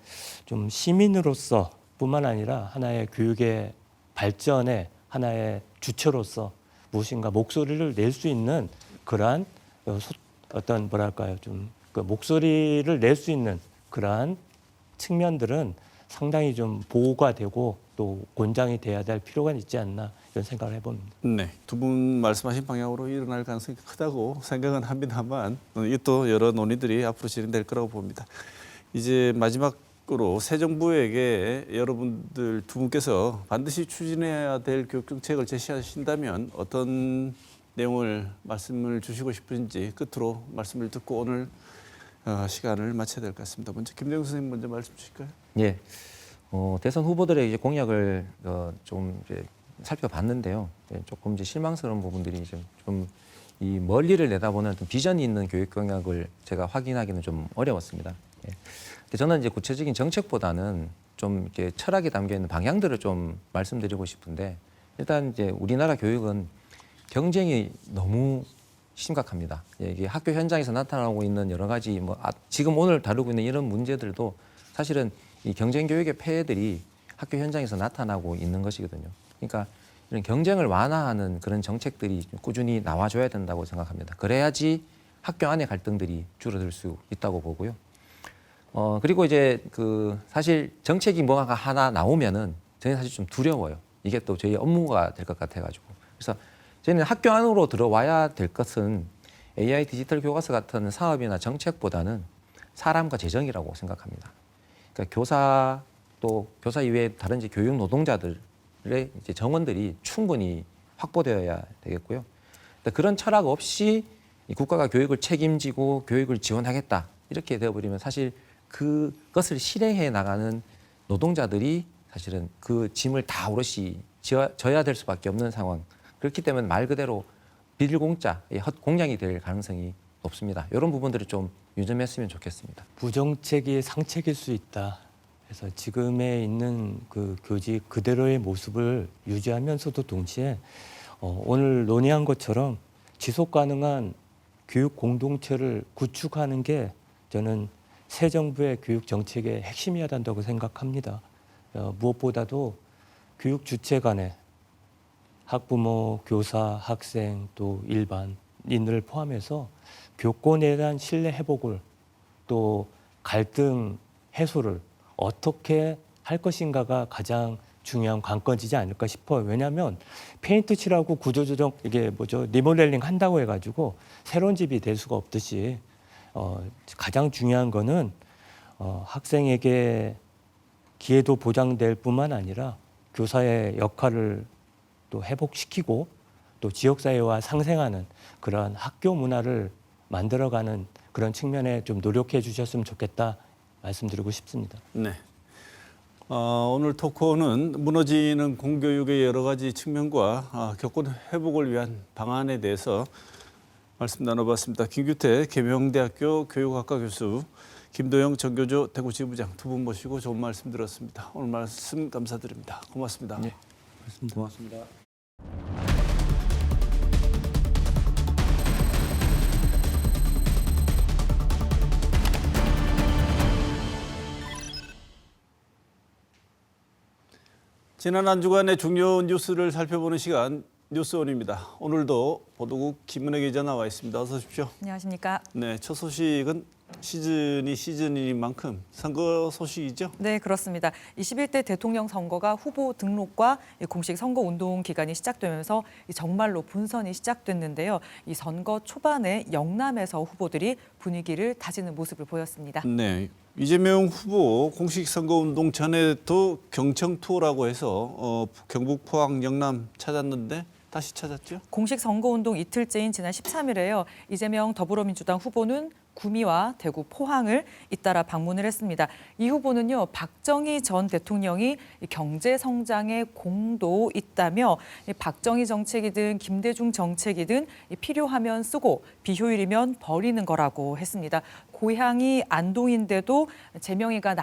좀 시민으로서 뿐만 아니라 하나의 교육의 발전의 하나의 주체로서 무엇인가 목소리를 낼 수 있는 그러한 어떤 뭐랄까요 좀 그 목소리를 낼 수 있는 그러한 측면들은 상당히 좀 보호가 되고 또 권장이 돼야 될 필요가 있지 않나 이런 생각을 해봅니다. 네, 두 분 말씀하신 방향으로 일어날 가능성이 크다고 생각은 합니다만 이 또 여러 논의들이 앞으로 진행될 거라고 봅니다. 이제 마지막으로 새 정부에게 여러분들 두 분께서 반드시 추진해야 될 교육 정책을 제시하신다면 어떤 내용을 말씀을 주시고 싶은지 끝으로 말씀을 듣고 오늘 시간을 마쳐야 될 것 같습니다. 먼저 김대웅 선생님 먼저 말씀 주실까요? 예. 대선 후보들의 이제 공약을 좀 이제 살펴봤는데요. 예, 조금 이제 실망스러운 부분들이 좀 이 멀리를 내다보는 좀 비전이 있는 교육 공약을 제가 확인하기는 좀 어려웠습니다. 예. 근데 저는 이제 구체적인 정책보다는 좀 이렇게 철학이 담겨 있는 방향들을 좀 말씀드리고 싶은데 일단 이제 우리나라 교육은 경쟁이 너무 심각합니다. 예, 이게 학교 현장에서 나타나고 있는 여러 가지 지금 오늘 다루고 있는 이런 문제들도 사실은 이 경쟁 교육의 폐해들이 학교 현장에서 나타나고 있는 것이거든요. 그러니까 이런 경쟁을 완화하는 그런 정책들이 꾸준히 나와줘야 된다고 생각합니다. 그래야지 학교 안의 갈등들이 줄어들 수 있다고 보고요. 그리고 이제 사실 정책이 뭐가 하나 나오면은 저희는 사실 좀 두려워요. 이게 또 저희 업무가 될 것 같아가지고. 그래서 저희는 학교 안으로 들어와야 될 것은 AI 디지털 교과서 같은 사업이나 정책보다는 사람과 재정이라고 생각합니다. 그러니까 교사 또 교사 이외에 다른 이제 교육 노동자들의 이제 정원들이 충분히 확보되어야 되겠고요. 그런 철학 없이 국가가 교육을 책임지고 교육을 지원하겠다 이렇게 되어버리면 사실 그것을 실행해 나가는 노동자들이 사실은 그 짐을 다 오롯이 져야 될 수밖에 없는 상황. 그렇기 때문에 말 그대로 빌공짜, 헛공약이 될 가능성이 높습니다. 이런 부분들을 좀 유념했으면 좋겠습니다. 부정책이 상책일 수 있다. 그래서 지금에 있는 그 교직 그대로의 모습을 유지하면서도 동시에 오늘 논의한 것처럼 지속 가능한 교육 공동체를 구축하는 게 저는 새 정부의 교육 정책의 핵심이어야 한다고 생각합니다. 무엇보다도 교육 주체 간에 학부모, 교사, 학생 또 일반인을 포함해서 교권에 대한 신뢰 회복을 또 갈등 해소를 어떻게 할 것인가가 가장 중요한 관건이지 않을까 싶어요. 왜냐하면 페인트 칠하고 구조조정 이게 리모델링 한다고 해가지고 새로운 집이 될 수가 없듯이 가장 중요한 거는 학생에게 기회도 보장될 뿐만 아니라 교사의 역할을 또 회복시키고 또 지역사회와 상생하는 그러한 학교 문화를 만들어가는 그런 측면에 좀 노력해 주셨으면 좋겠다 말씀드리고 싶습니다. 네. 오늘 토크는 무너지는 공교육의 여러 가지 측면과 교권 회복을 위한 방안에 대해서 말씀 나눠봤습니다. 김규태 계명대학교 교육학과 교수, 김도영 전교조 대구지부장 두 분 모시고 좋은 말씀 들었습니다. 오늘 말씀 감사드립니다. 고맙습니다. 네, 고맙습니다. 지난 한 주간의 중요 뉴스를 살펴보는 시간 뉴스온입니다. 오늘도 보도국 김은혜 기자 나와 있습니다. 어서 오십시오. 안녕하십니까. 네, 첫 소식은 시즌인 만큼 선거 소식이죠? 네, 그렇습니다. 21대 대통령 선거가 후보 등록과 공식 선거 운동 기간이 시작되면서 정말로 분선이 시작됐는데요. 이 선거 초반에 영남에서 후보들이 분위기를 다지는 모습을 보였습니다. 네, 이재명 후보 공식 선거 운동 전에도 경청 투어라고 해서 경북, 포항, 영남 찾았는데 다시 찾았죠? 공식 선거운동 이틀째인 지난 13일에요. 이재명 더불어민주당 후보는 구미와 대구, 포항을 잇따라 방문을 했습니다. 이 후보는요, 박정희 전 대통령이 경제 성장에 공도 있다며 박정희 정책이든 김대중 정책이든 필요하면 쓰고 비효율이면 버리는 거라고 했습니다. 고향이 안동인데도 재명이가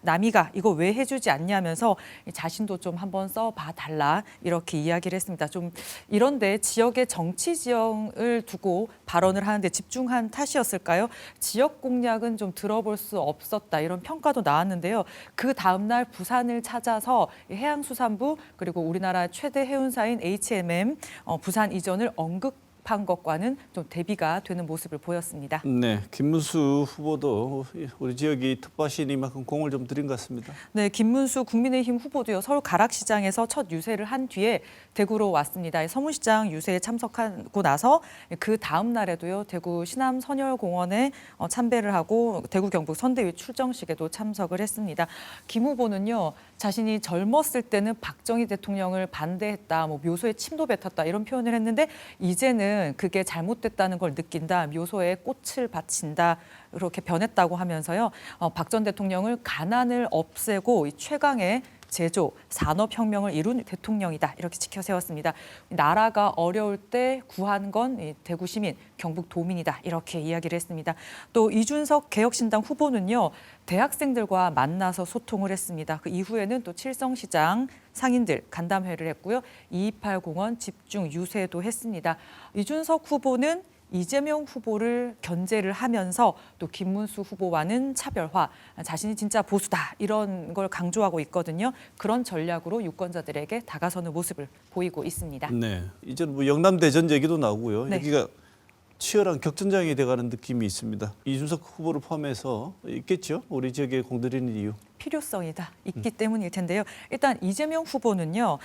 남이가 이거 왜 해주지 않냐면서 자신도 좀 한번 써봐 달라 이렇게 이야기를 했습니다. 좀 이런데 지역의 정치 지형을 두고 발언을 하는데 집중한 탓이었을까요? 지역 공약은 좀 들어볼 수 없었다 이런 평가도 나왔는데요. 그 다음 날 부산을 찾아서 해양수산부 그리고 우리나라 최대 해운사인 H&M 부산 이전을 언급한 것과는 좀 대비가 되는 모습을 보였습니다. 네, 김문수 후보도 우리 지역이 텃밭이니만큼 공을 좀 들인 것 같습니다. 네, 김문수 국민의힘 후보도요. 서울 가락시장에서 첫 유세를 한 뒤에 대구로 왔습니다. 서문시장 유세에 참석하고 나서 그 다음 날에도요. 대구 신암 선열공원에 참배를 하고 대구 경북 선대위 출정식에도 참석을 했습니다. 김 후보는요. 자신이 젊었을 때는 박정희 대통령을 반대했다, 묘소에 침도 뱉었다 이런 표현을 했는데 이제는 그게 잘못됐다는 걸 느낀다, 묘소에 꽃을 바친다 이렇게 변했다고 하면서요. 박 전 대통령을 가난을 없애고 이 최강의 제조, 산업혁명을 이룬 대통령이다 이렇게 지켜세웠습니다. 나라가 어려울 때 구한 건 대구 시민, 경북 도민이다 이렇게 이야기를 했습니다. 또 이준석 개혁신당 후보는요. 대학생들과 만나서 소통을 했습니다. 그 이후에는 또 칠성시장 상인들 간담회를 했고요. 228 공원 집중 유세도 했습니다. 이준석 후보는 이재명 후보를 견제를 하면서 또 김문수 후보와는 차별화, 자신이 진짜 보수다 이런 걸 강조하고 있거든요. 그런 전략으로 유권자들에게 다가서는 모습을 보이고 있습니다. 네, 이제는 영남 대전 얘기도 나오고요. 네. 여기가 치열한 격전장이 돼가는 느낌이 있습니다. 이준석 후보를 포함해서 있겠죠. 우리 지역에 공들이는 이유. 필요성이다 있기 때문일 텐데요. 일단 이재명 후보는요.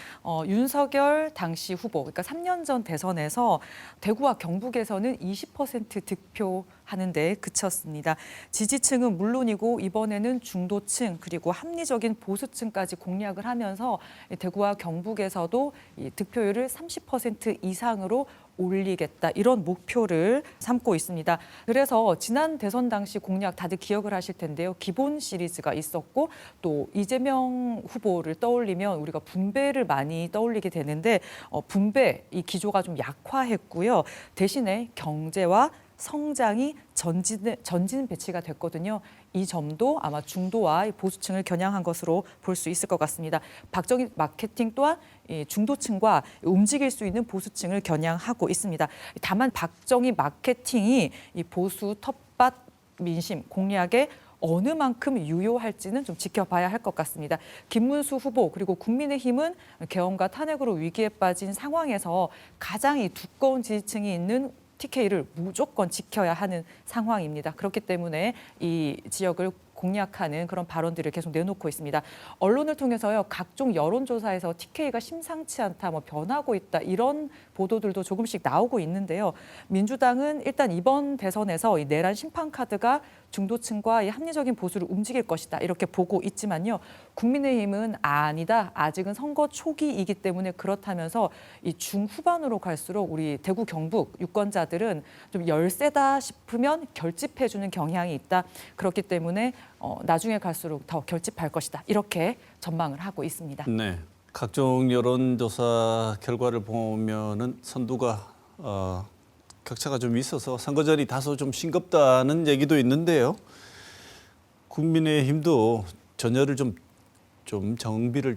윤석열 당시 후보, 그러니까 3년 전 대선에서 대구와 경북에서는 20% 득표하는 데 그쳤습니다. 지지층은 물론이고 이번에는 중도층 그리고 합리적인 보수층까지 공략을 하면서 대구와 경북에서도 이 득표율을 30% 이상으로 올리겠다 이런 목표를 삼고 있습니다. 그래서 지난 대선 당시 공약 다들 기억을 하실 텐데요. 기본 시리즈가 있었고 또 이재명 후보를 떠올리면 우리가 분배를 많이 떠올리게 되는데 분배 이 기조가 좀 약화했고요. 대신에 경제와 성장이 전진 배치가 됐거든요. 이 점도 아마 중도와 보수층을 겨냥한 것으로 볼 수 있을 것 같습니다. 박정희 마케팅 또한 이 중도층과 움직일 수 있는 보수층을 겨냥하고 있습니다. 다만 박정희 마케팅이 이 보수 텃밭 민심 공략에 어느 만큼 유효할지는 좀 지켜봐야 할 것 같습니다. 김문수 후보 그리고 국민의힘은 계엄과 탄핵으로 위기에 빠진 상황에서 가장 이 두꺼운 지지층이 있는 TK를 무조건 지켜야 하는 상황입니다. 그렇기 때문에 이 지역을 공략하는 그런 발언들을 계속 내놓고 있습니다. 언론을 통해서요, 각종 여론조사에서 TK가 심상치 않다, 뭐 변하고 있다 이런 보도들도 조금씩 나오고 있는데요. 민주당은 일단 이번 대선에서 이 내란 심판 카드가 중도층과 이 합리적인 보수를 움직일 것이다 이렇게 보고 있지만요. 국민의힘은 아니다. 아직은 선거 초기이기 때문에 그렇다면서 이 중후반으로 갈수록 우리 대구 경북 유권자들은 좀 열세다 싶으면 결집해주는 경향이 있다. 그렇기 때문에 나중에 갈수록 더 결집할 것이다. 이렇게 전망을 하고 있습니다. 네, 각종 여론조사 결과를 보면은 선두가 격차가 좀 있어서 선거전이 다소 좀 싱겁다는 얘기도 있는데요. 국민의힘도 전열을 좀 정비를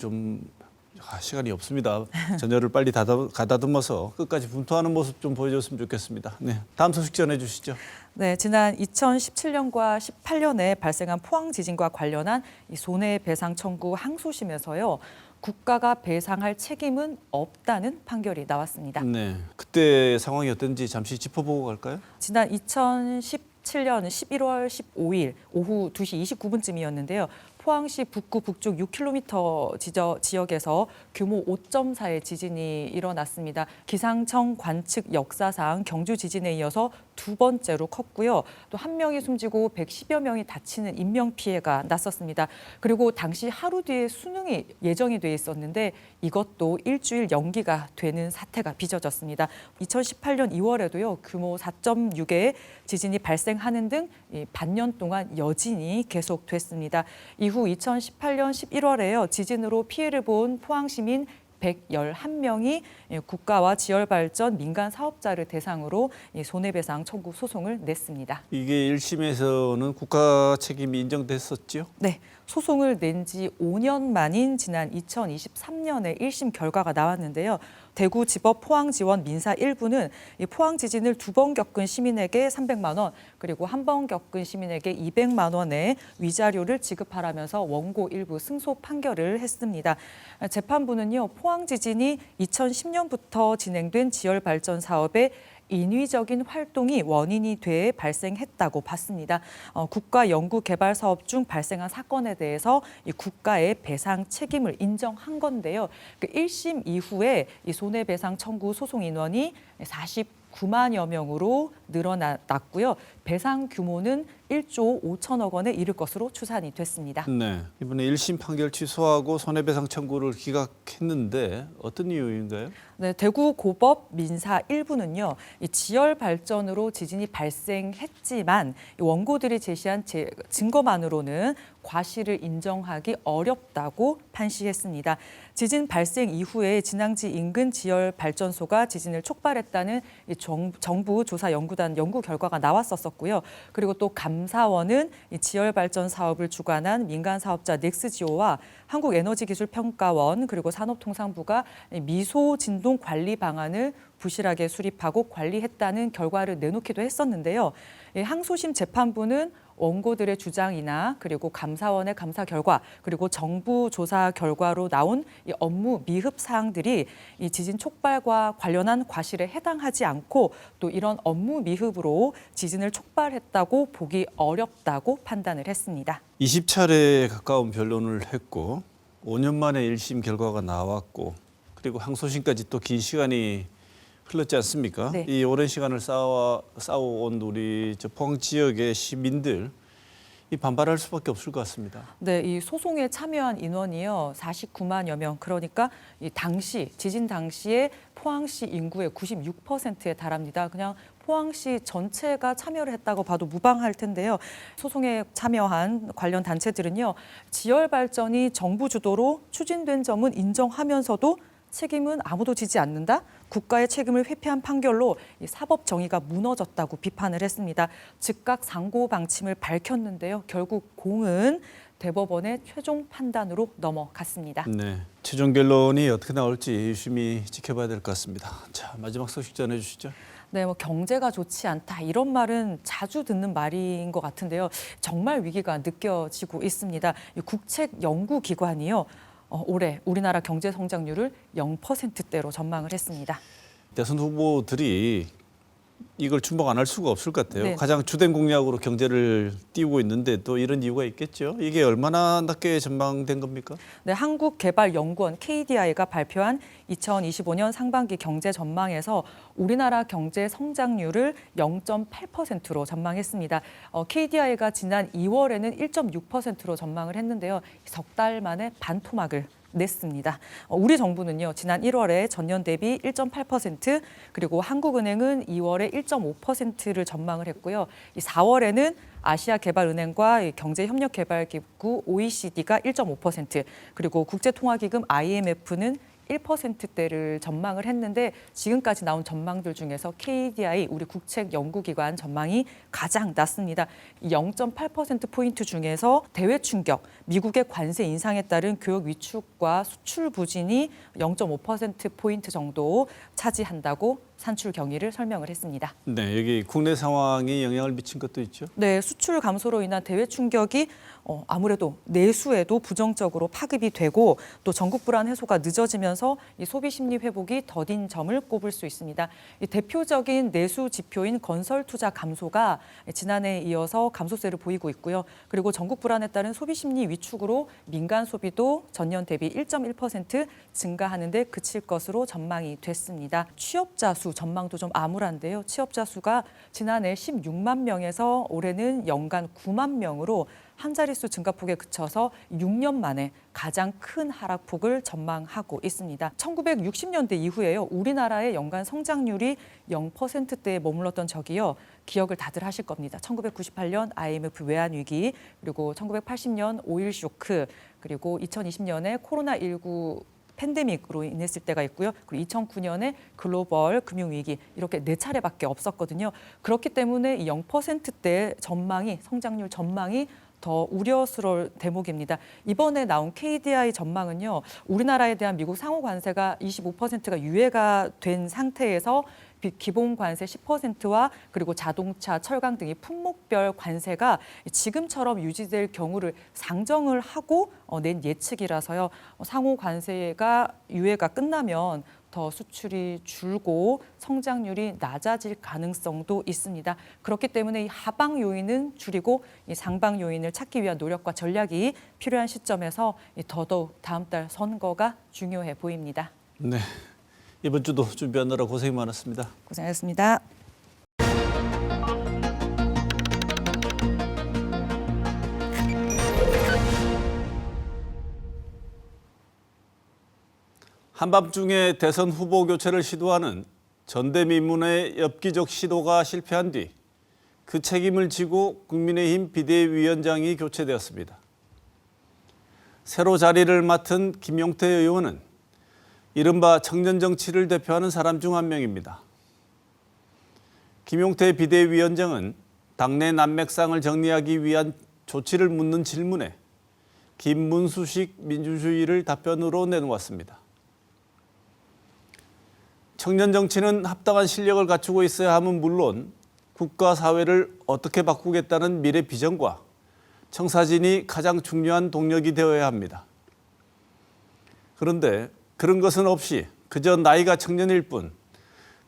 시간이 없습니다. 전열을 빨리 가다듬어서 끝까지 분투하는 모습 좀 보여줬으면 좋겠습니다. 네, 다음 소식 전해주시죠. 네, 지난 2017년과 18년에 발생한 포항 지진과 관련한 이 손해배상 청구 항소심에서요. 국가가 배상할 책임은 없다는 판결이 나왔습니다. 네, 그때 상황이 어땠는지 잠시 짚어보고 갈까요? 지난 2017년 11월 15일 오후 2시 29분쯤이었는데요. 포항시 북구 북쪽 6km 지역에서 규모 5.4의 지진이 일어났습니다. 기상청 관측 역사상 경주 지진에 이어서 두 번째로 컸고요. 또 한 명이 숨지고 110여 명이 다치는 인명 피해가 났었습니다. 그리고 당시 하루 뒤에 수능이 예정이 돼 있었는데 이것도 일주일 연기가 되는 사태가 빚어졌습니다. 2018년 2월에도요. 규모 4.6의 지진이 발생하는 등 반년 동안 여진이 계속됐습니다. 이후 2018년 11월에요. 지진으로 피해를 본 포항 시민 111명이 국가와 지열발전 민간 사업자를 대상으로 손해배상 청구 소송을 냈습니다. 이게 1심에서는 국가 책임이 인정됐었죠? 네, 소송을 낸 지 5년 만인 지난 2023년에 1심 결과가 나왔는데요. 대구지법 포항지원 민사 1부는 이 포항 지진을 2번 겪은 시민에게 300만 원, 그리고 한 번 겪은 시민에게 200만 원의 위자료를 지급하라면서 원고 일부 승소 판결을 했습니다. 재판부는요, 포항 지진이 2010년부터 진행된 지열 발전 사업의 인위적인 활동이 원인이 돼 발생했다고 봤습니다. 국가 연구 개발 사업 중 발생한 사건에 대해서 이 국가의 배상 책임을 인정한 건데요. 그 1심 이후에 이 손해배상 청구 소송 인원이 49만여 명으로 늘어났고요. 배상 규모는 1조 5천억 원에 이를 것으로 추산이 됐습니다. 네, 이번에 1심 판결 취소하고 손해배상 청구를 기각했는데 어떤 이유인가요? 네, 대구고법 민사 1부는요. 이 지열 발전으로 지진이 발생했지만 원고들이 제시한 증거만으로는 과실을 인정하기 어렵다고 판시했습니다. 지진 발생 이후에 진앙지 인근 지열 발전소가 지진을 촉발했다는 정부 조사연구단 연구 결과가 나왔었고요. 그리고 또 감사원은 이 지열 발전 사업을 주관한 민간 사업자 넥스지오와 한국에너지기술평가원 그리고 산업통상부가 미소 진동 관리 방안을 부실하게 수립하고 관리했다는 결과를 내놓기도 했었는데요. 항소심 재판부는 원고들의 주장이나 그리고 감사원의 감사 결과 그리고 정부 조사 결과로 나온 이 업무 미흡 사항들이 이 지진 촉발과 관련한 과실에 해당하지 않고 또 이런 업무 미흡으로 지진을 촉발했다고 보기 어렵다고 판단을 했습니다. 20차례에 가까운 변론을 했고 5년 만에 1심 결과가 나왔고 그리고 항소심까지 또 긴 시간이 흘렀지 않습니까? 네. 이 오랜 시간을 쌓아온 우리 포항 지역의 시민들 이 반발할 수밖에 없을 것 같습니다. 네, 이 소송에 참여한 인원이요 49만여 명. 그러니까 이 당시 지진 당시에 포항시 인구의 96%에 달합니다. 그냥 포항시 전체가 참여를 했다고 봐도 무방할 텐데요. 소송에 참여한 관련 단체들은요 지열 발전이 정부 주도로 추진된 점은 인정하면서도 책임은 아무도 지지 않는다. 국가의 책임을 회피한 판결로 이 사법 정의가 무너졌다고 비판을 했습니다. 즉각 상고 방침을 밝혔는데요. 결국 공은 대법원의 최종 판단으로 넘어갔습니다. 네, 최종 결론이 어떻게 나올지 유심히 지켜봐야 될 것 같습니다. 자, 마지막 소식 전해주시죠. 네, 뭐 경제가 좋지 않다 이런 말은 자주 듣는 말인 것 같은데요. 정말 위기가 느껴지고 있습니다. 이 국책연구기관이요. 올해 우리나라 경제 성장률을 0%대로 전망을 했습니다. 대선 후보들이 이걸 준복 안 할 수가 없을 것 같아요. 네. 가장 주된 공약으로 경제를 띄우고 있는데 또 이런 이유가 있겠죠. 이게 얼마나 낮게 전망된 겁니까? 네, 한국개발연구원 KDI가 발표한 2025년 상반기 경제 전망에서 우리나라 경제 성장률을 0.8%로 전망했습니다. KDI가 지난 2월에는 1.6%로 전망을 했는데요. 석 달 만에 반토막을 냈습니다. 우리 정부는요, 지난 1월에 전년 대비 1.8%, 그리고 한국은행은 2월에 1.5%를 전망을 했고요. 이 4월에는 아시아개발은행과 경제협력개발기구 OECD가 1.5%, 그리고 국제통화기금 IMF는 1%대를 전망을 했는데 지금까지 나온 전망들 중에서 KDI 우리 국책연구기관 전망이 가장 낮습니다. 0.8%포인트 중에서 대외 충격, 미국의 관세 인상에 따른 교역 위축과 수출 부진이 0.5%포인트 정도 차지한다고 산출 경위를 설명을 했습니다. 네, 여기 국내 상황이 영향을 미친 것도 있죠. 네, 수출 감소로 인한 대외 충격이 아무래도 내수에도 부정적으로 파급이 되고 또 전국 불안 해소가 늦어지면서 이 소비 심리 회복이 더딘 점을 꼽을 수 있습니다. 이 대표적인 내수 지표인 건설 투자 감소가 지난해에 이어서 감소세를 보이고 있고요. 그리고 전국 불안에 따른 소비 심리 위축으로 민간 소비도 전년 대비 1.1% 증가하는 데 그칠 것으로 전망이 됐습니다. 취업자 수 전망도 좀 암울한데요. 취업자 수가 지난해 16만 명에서 올해는 연간 9만 명으로 한 자릿수 증가폭에 그쳐서 6년 만에 가장 큰 하락폭을 전망하고 있습니다. 1960년대 이후에요. 우리나라의 연간 성장률이 0%대에 머물렀던 적이요. 기억을 다들 하실 겁니다. 1998년 IMF 외환위기, 그리고 1980년 오일 쇼크, 그리고 2020년에 코로나19 팬데믹으로 인했을 때가 있고요. 그리고 2009년에 글로벌 금융위기 이렇게 4차례밖에 없었거든요. 그렇기 때문에 이 0%대 전망이 성장률 전망이 더 우려스러울 대목입니다. 이번에 나온 KDI 전망은요. 우리나라에 대한 미국 상호 관세가 25%가 유예가 된 상태에서 기본 관세 10%와 그리고 자동차, 철강 등의 품목별 관세가 지금처럼 유지될 경우를 상정을 하고 낸 예측이라서요. 상호 관세가 유예가 끝나면 더 수출이 줄고 성장률이 낮아질 가능성도 있습니다. 그렇기 때문에 이 하방 요인은 줄이고 이 상방 요인을 찾기 위한 노력과 전략이 필요한 시점에서 더더욱 다음 달 선거가 중요해 보입니다. 네, 이번 주도 준비하느라 고생이 많았습니다. 고생하셨습니다. 한밤중에 대선 후보 교체를 시도하는 전대미문의 엽기적 시도가 실패한 뒤 그 책임을 지고 국민의힘 비대위원장이 교체되었습니다. 새로 자리를 맡은 김용태 의원은 이른바 청년 정치를 대표하는 사람 중 한 명입니다. 김용태 비대위원장은 당내 난맥상을 정리하기 위한 조치를 묻는 질문에 김문수식 민주주의를 답변으로 내놓았습니다. 청년 정치는 합당한 실력을 갖추고 있어야 함은 물론 국가 사회를 어떻게 바꾸겠다는 미래 비전과 청사진이 가장 중요한 동력이 되어야 합니다. 그런데 그런 것은 없이 그저 나이가 청년일 뿐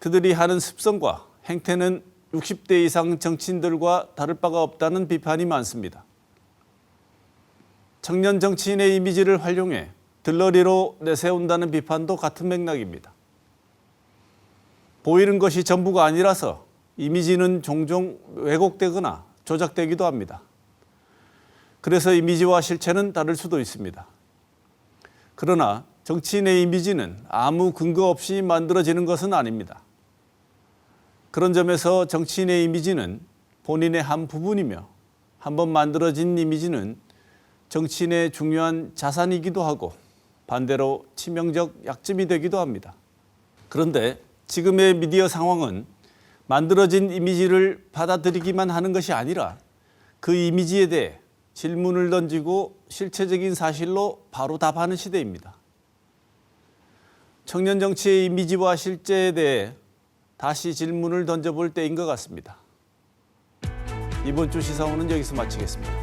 그들이 하는 습성과 행태는 60대 이상 정치인들과 다를 바가 없다는 비판이 많습니다. 청년 정치인의 이미지를 활용해 들러리로 내세운다는 비판도 같은 맥락입니다. 보이는 것이 전부가 아니라서 이미지는 종종 왜곡되거나 조작되기도 합니다. 그래서 이미지와 실체는 다를 수도 있습니다. 그러나 정치인의 이미지는 아무 근거 없이 만들어지는 것은 아닙니다. 그런 점에서 정치인의 이미지는 본인의 한 부분이며 한번 만들어진 이미지는 정치인의 중요한 자산이기도 하고 반대로 치명적 약점이 되기도 합니다. 그런데 지금의 미디어 상황은 만들어진 이미지를 받아들이기만 하는 것이 아니라 그 이미지에 대해 질문을 던지고 실체적인 사실로 바로 답하는 시대입니다. 청년 정치의 이미지와 실제에 대해 다시 질문을 던져볼 때인 것 같습니다. 이번 주 시사원은 여기서 마치겠습니다.